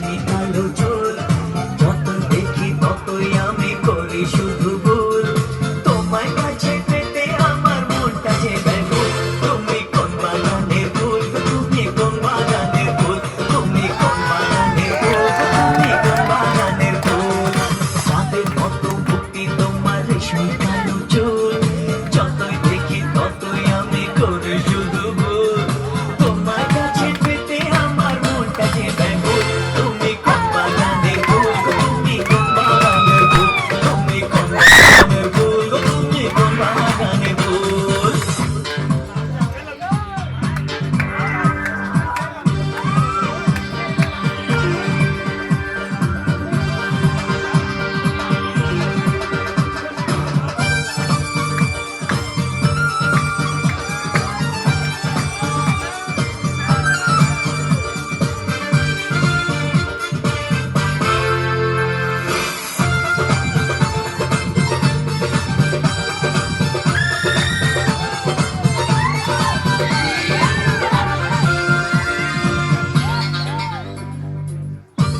রেশমি কালো চুল, যত দেখি ততই আমি করি শুধু ভুল। তোমায় কাছে পেতে আমার মনটা যে ব্যাকুল। তুমি কোন বাগানের ফুল, তুমি কোন বাগানের ফুল, তুমি কোন বাগানের ফুল, তুমি কোন বাগানের ফুল। চাঁদের মতো মুক্তি তোমার রেশমি কালো চুল, যতই দেখি ততই আমি করি শুধু ভুল। তোমায় কাছে পেতে আমার মনটা যে ব্যাকুল। তুমি কোন বাগানের ফুল, তুমি কোন বাগানের ফুল, তুমি কোন বাগানের ফুল, তুমি কোন বাগানের ফুল।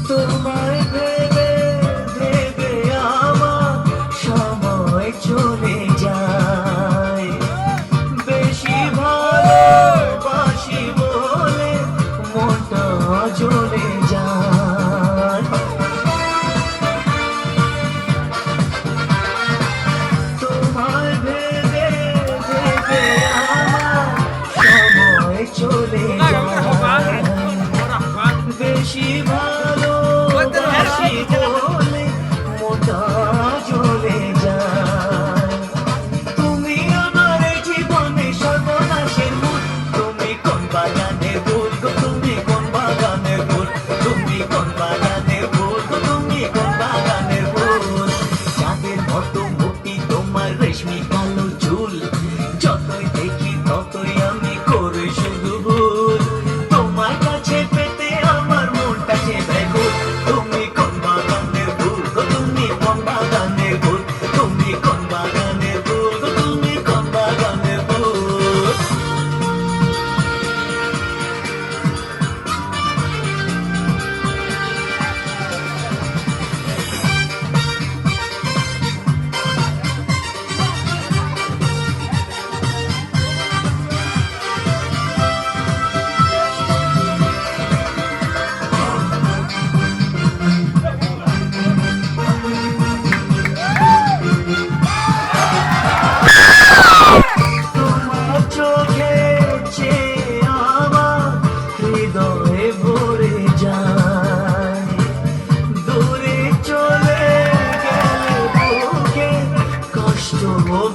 তোমায় ভেবে ভেবে আমার সময় চলে যায়। বেশি ভালোবাসি বলে মনটা চলে যায়। তোমায় ভেবে ভেবে আমার সময় চলে যায়। বেশি ভালোবাসি বলে মনটা চলে যায়। তুমি আমার জীবনে সর্বনাশের মূল। তুমি কোন বাগানের ফুল গো, তুমি কোন বাগানের ফুল, তুমি কোন বাগানের ফুল গো, তুমি কোন বাগানের ফুল। চাঁদের মতো মুক্তি তোমার রেশমি কালো চুল, যতই দেখি ততই আমি করি শুধু ভুল। তোমার কাছে পেতে আমার মনটা যে ব্যাকুল। তুমি কোন বাগানের ফুল গো, তুমি কোন বাগানের ফুল, তুমি কোন বাগানের ফুল গো, তুমি কোন বাগানের ফুল। তোমার চোখে চেয়ে আমার হৃদয়ে ভরে যায়। দূরে চলে গেলে বুকে কষ্ট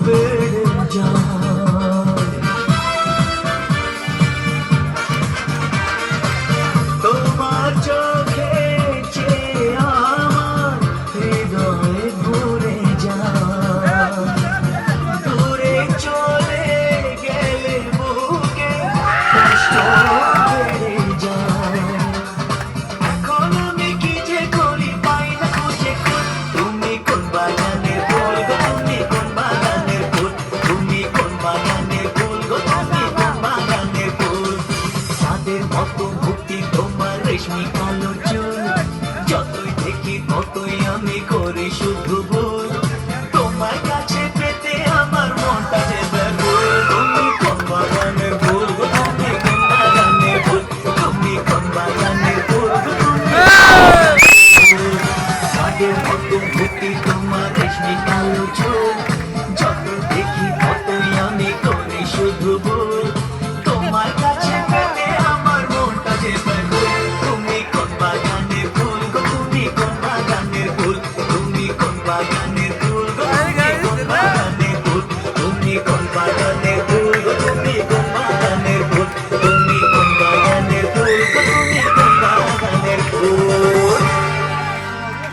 বেড়ে যায়। তোমার চোখে চেয়ে আমার হৃদয়ে ভরে যায়। দূরে চলে গেলে বুকে কষ্ট বেড়ে যায়। এখন আমি কি যে করি পাই না খুঁজে খুঁজ। তুমি কোন বাগানের ফুল গো, তুমি কোন বাগানের ফুল, তুমি কোন বাগানের ফুল গো, তুমি কোন বাগানের ফুল। চাঁদের মতো মুক্তি তোমার রেশমি কালো চুল, যতই দেখি ততই আমি করি শুধু